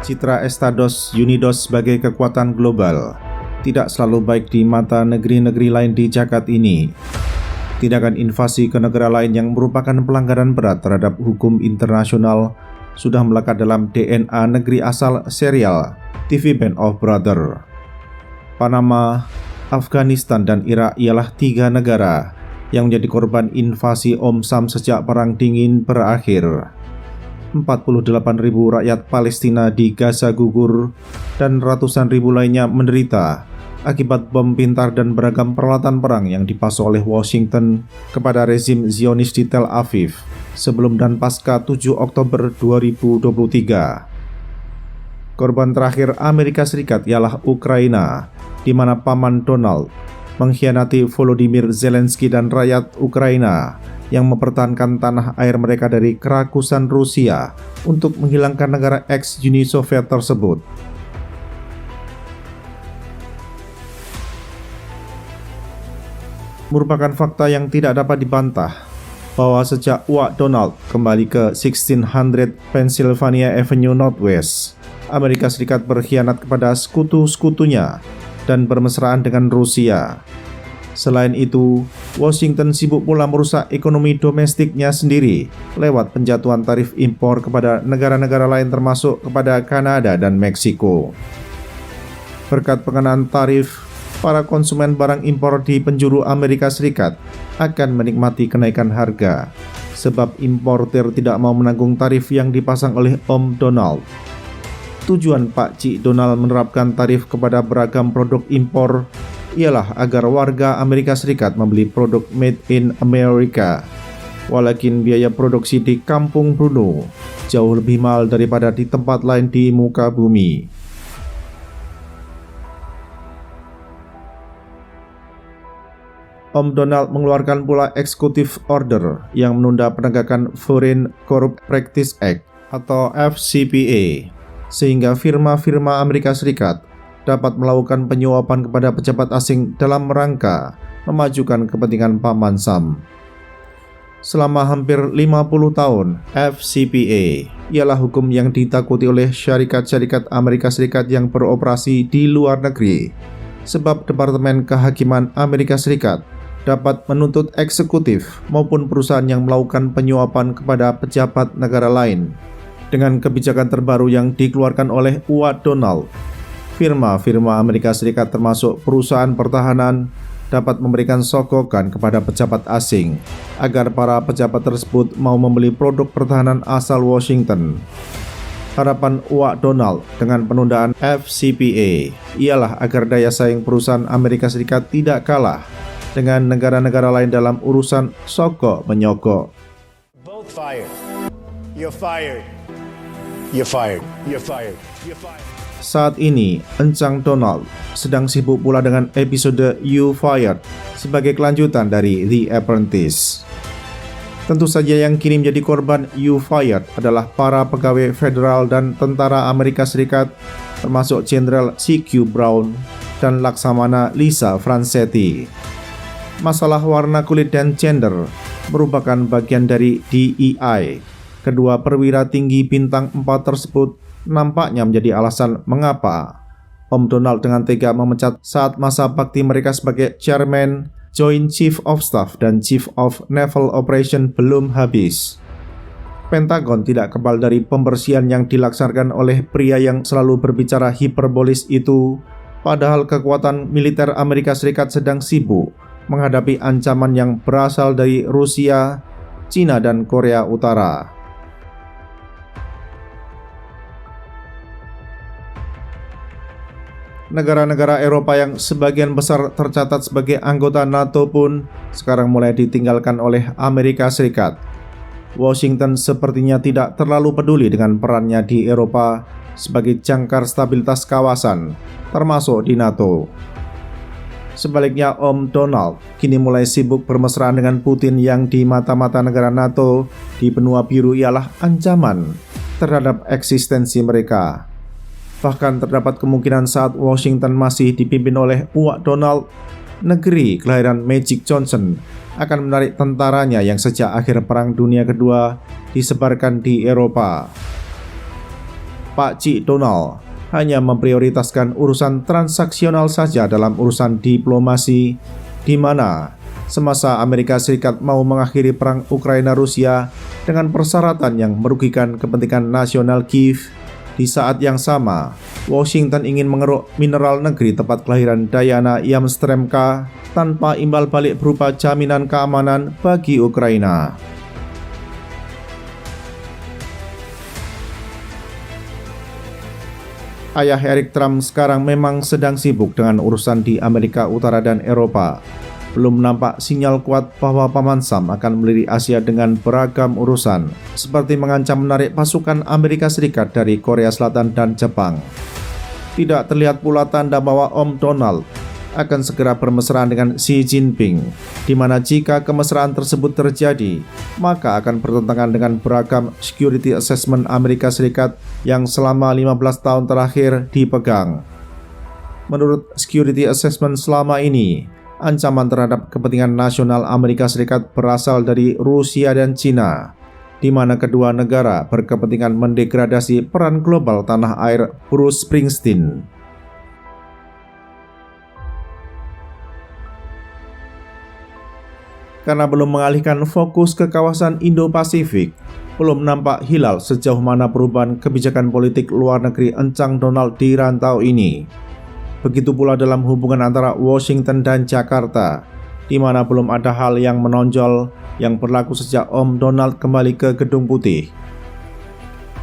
Citra Estados Unidos sebagai kekuatan global tidak selalu baik di mata negeri-negeri lain di jagat ini. Tindakan invasi ke negara lain yang merupakan pelanggaran berat terhadap hukum internasional sudah melekat dalam DNA negeri asal serial TV Band of Brothers. Panama, Afghanistan, dan Irak ialah 3 negara yang menjadi korban invasi Om Sam sejak Perang Dingin berakhir. 48.000 rakyat Palestina di Gaza gugur dan ratusan ribu lainnya menderita akibat bom pintar dan beragam peralatan perang yang dipasok oleh Washington kepada rezim Zionis di Tel Aviv sebelum dan pasca 7 Oktober 2023. Korban terakhir Amerika Serikat ialah Ukraina, di mana Paman Donald mengkhianati Volodymyr Zelensky dan rakyat Ukraina yang mempertahankan tanah air mereka dari kerakusan Rusia untuk menghilangkan negara ex-Uni Soviet tersebut. Merupakan fakta yang tidak dapat dibantah bahwa sejak Uak Donald kembali ke 1600 Pennsylvania Avenue Northwest, Amerika Serikat berkhianat kepada sekutu-sekutunya dan bermesraan dengan Rusia. Selain itu, Washington sibuk pula merusak ekonomi domestiknya sendiri lewat penjatuhan tarif impor kepada negara-negara lain termasuk kepada Kanada dan Meksiko. Berkat pengenaan tarif, para konsumen barang impor di penjuru Amerika Serikat akan menikmati kenaikan harga sebab importir tidak mau menanggung tarif yang dipasang oleh Om Donald. Tujuan Pak Cik Donald menerapkan tarif kepada beragam produk impor ialah agar warga Amerika Serikat membeli produk made in America, walakin biaya produksi di Kampung Bruno jauh lebih mahal daripada di tempat lain di muka bumi. Om Donald mengeluarkan pula Executive Order yang menunda penegakan Foreign Corrupt Practice Act atau FCPA, sehingga firma-firma Amerika Serikat dapat melakukan penyuapan kepada pejabat asing dalam rangka memajukan kepentingan Paman Sam. Selama hampir 50 tahun, FCPA ialah hukum yang ditakuti oleh syarikat-syarikat Amerika Serikat yang beroperasi di luar negeri, sebab Departemen Kehakiman Amerika Serikat dapat menuntut eksekutif maupun perusahaan yang melakukan penyuapan kepada pejabat negara lain. Dengan kebijakan terbaru yang dikeluarkan oleh Uak Donald, firma-firma Amerika Serikat termasuk perusahaan pertahanan dapat memberikan sogokan kepada pejabat asing agar para pejabat tersebut mau membeli produk pertahanan asal Washington. Harapan Uak Donald dengan penundaan FCPA ialah agar daya saing perusahaan Amerika Serikat tidak kalah dengan negara-negara lain dalam urusan sogok menyogok. Both fired. You're fired. You're fired. You're fired. You're fired. Saat ini, Encang Donald sedang sibuk pula dengan episode You Fired sebagai kelanjutan dari The Apprentice. Tentu saja yang kini menjadi korban You Fired adalah para pegawai federal dan tentara Amerika Serikat, termasuk Jenderal C.Q. Brown dan Laksamana Lisa Francetti. Masalah warna kulit dan gender merupakan bagian dari DEI. Kedua perwira tinggi bintang 4 tersebut nampaknya menjadi alasan mengapa Om Donald dengan tega memecat saat masa bakti mereka sebagai Chairman, Joint Chief of Staff, dan Chief of Naval Operation belum habis. Pentagon tidak kebal dari pembersihan yang dilaksanakan oleh pria yang selalu berbicara hiperbolis itu, padahal kekuatan militer Amerika Serikat sedang sibuk menghadapi ancaman yang berasal dari Rusia, Cina, dan Korea Utara. Negara-negara Eropa yang sebagian besar tercatat sebagai anggota NATO pun sekarang mulai ditinggalkan oleh Amerika Serikat. Washington sepertinya tidak terlalu peduli dengan perannya di Eropa sebagai jangkar stabilitas kawasan, termasuk di NATO. Sebaliknya, Om Donald kini mulai sibuk bermesraan dengan Putin yang di mata-mata negara NATO di benua biru ialah ancaman terhadap eksistensi mereka. Bahkan terdapat kemungkinan saat Washington masih dipimpin oleh Uak Donald, negeri kelahiran Magic Johnson akan menarik tentaranya yang sejak akhir Perang Dunia Kedua disebarkan di Eropa. Pak Cik Donald hanya memprioritaskan urusan transaksional saja dalam urusan diplomasi, di mana semasa Amerika Serikat mau mengakhiri perang Ukraina-Rusia dengan persyaratan yang merugikan kepentingan nasional Kiev, di saat yang sama Washington ingin mengeruk mineral negeri tempat kelahiran Diana Yamstremka tanpa imbal balik berupa jaminan keamanan bagi Ukraina. Ayah Eric Trump sekarang memang sedang sibuk dengan urusan di Amerika Utara dan Eropa. Belum nampak sinyal kuat bahwa Paman Sam akan melirik Asia dengan beragam urusan, seperti mengancam menarik pasukan Amerika Serikat dari Korea Selatan dan Jepang. Tidak terlihat pula tanda bahwa Om Donald akan segera bermesraan dengan Xi Jinping, di mana jika kemesraan tersebut terjadi, maka akan bertentangan dengan beragam security assessment Amerika Serikat yang selama 15 tahun terakhir dipegang. Menurut security assessment selama ini, ancaman terhadap kepentingan nasional Amerika Serikat berasal dari Rusia dan Cina, di mana kedua negara berkepentingan mendegradasi peran global tanah air Bruce Springsteen. Karena belum mengalihkan fokus ke kawasan Indo-Pasifik, belum nampak hilal sejauh mana perubahan kebijakan politik luar negeri encang Donald di rantau ini. Begitu pula dalam hubungan antara Washington dan Jakarta, di mana belum ada hal yang menonjol yang berlaku sejak Om Donald kembali ke Gedung Putih.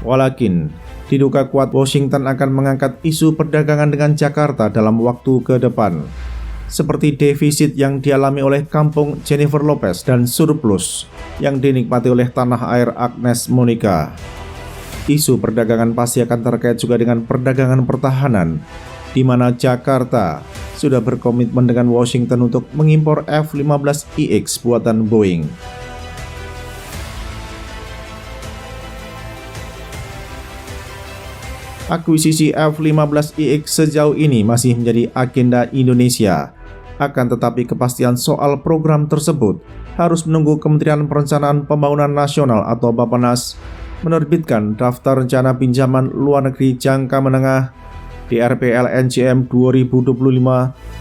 Walakin, diduga kuat Washington akan mengangkat isu perdagangan dengan Jakarta dalam waktu ke depan, seperti defisit yang dialami oleh kampung Jennifer Lopez dan surplus yang dinikmati oleh tanah air Agnes Monica. Isu perdagangan pasti akan terkait juga dengan perdagangan pertahanan, di mana Jakarta sudah berkomitmen dengan Washington untuk mengimpor F-15EX buatan Boeing. Akuisisi F-15EX sejauh ini masih menjadi agenda Indonesia. Akan tetapi kepastian soal program tersebut harus menunggu Kementerian Perencanaan Pembangunan Nasional atau Bappenas menerbitkan daftar rencana pinjaman luar negeri jangka menengah DRPLNJM 2025-2029.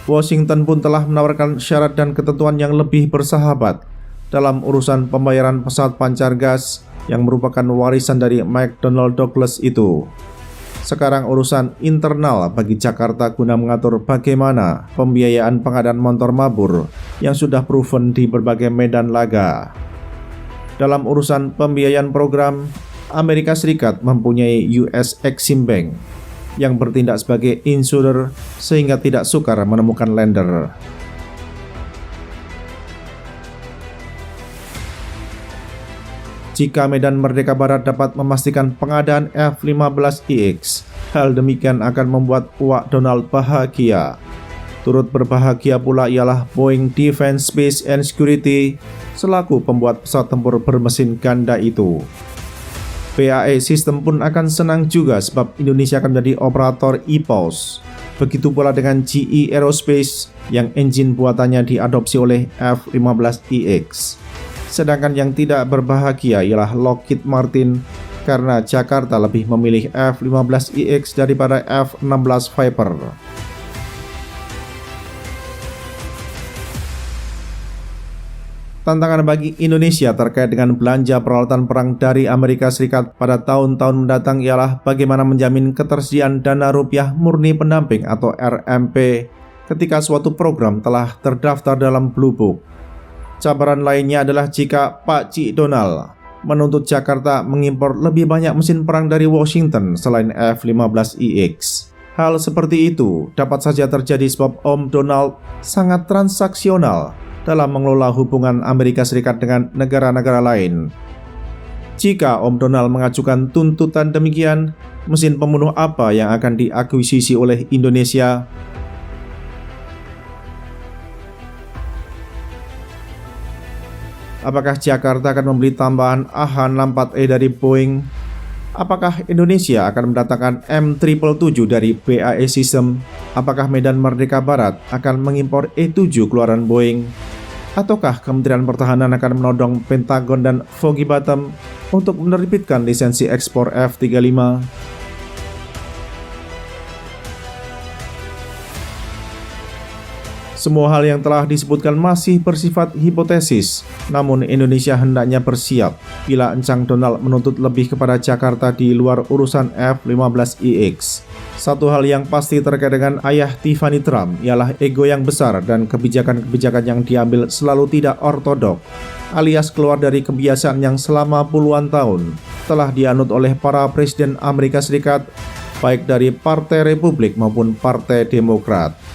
Washington pun telah menawarkan syarat dan ketentuan yang lebih bersahabat dalam urusan pembayaran pesawat pancar gas yang merupakan warisan dari McDonnell Douglas itu. Sekarang urusan internal bagi Jakarta guna mengatur bagaimana pembiayaan pengadaan motor mabur yang sudah proven di berbagai medan laga. Dalam urusan pembiayaan program, Amerika Serikat mempunyai US Exim Bank yang bertindak sebagai insurer sehingga tidak sukar menemukan lender. Jika Medan Merdeka Barat dapat memastikan pengadaan F-15EX, hal demikian akan membuat Wak Donald bahagia. Turut berbahagia pula ialah Boeing Defense, Space and Security selaku pembuat pesawat tempur bermesin ganda itu. BAE System pun akan senang juga sebab Indonesia akan menjadi operator EPOS. Begitu pula dengan GE Aerospace yang engine buatannya diadopsi oleh F-15EX. Sedangkan yang tidak berbahagia ialah Lockheed Martin karena Jakarta lebih memilih F-15EX daripada F-16 Viper. Tantangan bagi Indonesia terkait dengan belanja peralatan perang dari Amerika Serikat pada tahun-tahun mendatang ialah bagaimana menjamin ketersediaan dana rupiah murni pendamping atau RMP ketika suatu program telah terdaftar dalam Blue Book. Cabaran lainnya adalah jika Pak Cik Donald menuntut Jakarta mengimpor lebih banyak mesin perang dari Washington selain F-15EX. Hal seperti itu dapat saja terjadi sebab Om Donald sangat transaksional dalam mengelola hubungan Amerika Serikat dengan negara-negara lain. Jika Om Donald mengajukan tuntutan demikian, mesin pembunuh apa yang akan diakuisisi oleh Indonesia? Apakah Jakarta akan membeli tambahan AH-64E dari Boeing? Apakah Indonesia akan mendatangkan M777 dari BAE System? Apakah Medan Merdeka Barat akan mengimpor E-7 keluaran Boeing? Ataukah Kementerian Pertahanan akan menodong Pentagon dan Foggy Bottom untuk menerbitkan lisensi ekspor F-35. Semua hal yang telah disebutkan masih bersifat hipotesis, namun Indonesia hendaknya bersiap bila encang Donald menuntut lebih kepada Jakarta di luar urusan F-15IX. Satu hal yang pasti terkait dengan ayah Tiffany Trump ialah ego yang besar dan kebijakan-kebijakan yang diambil selalu tidak ortodok, alias keluar dari kebiasaan yang selama puluhan tahun telah dianut oleh para presiden Amerika Serikat, baik dari Partai Republik maupun Partai Demokrat.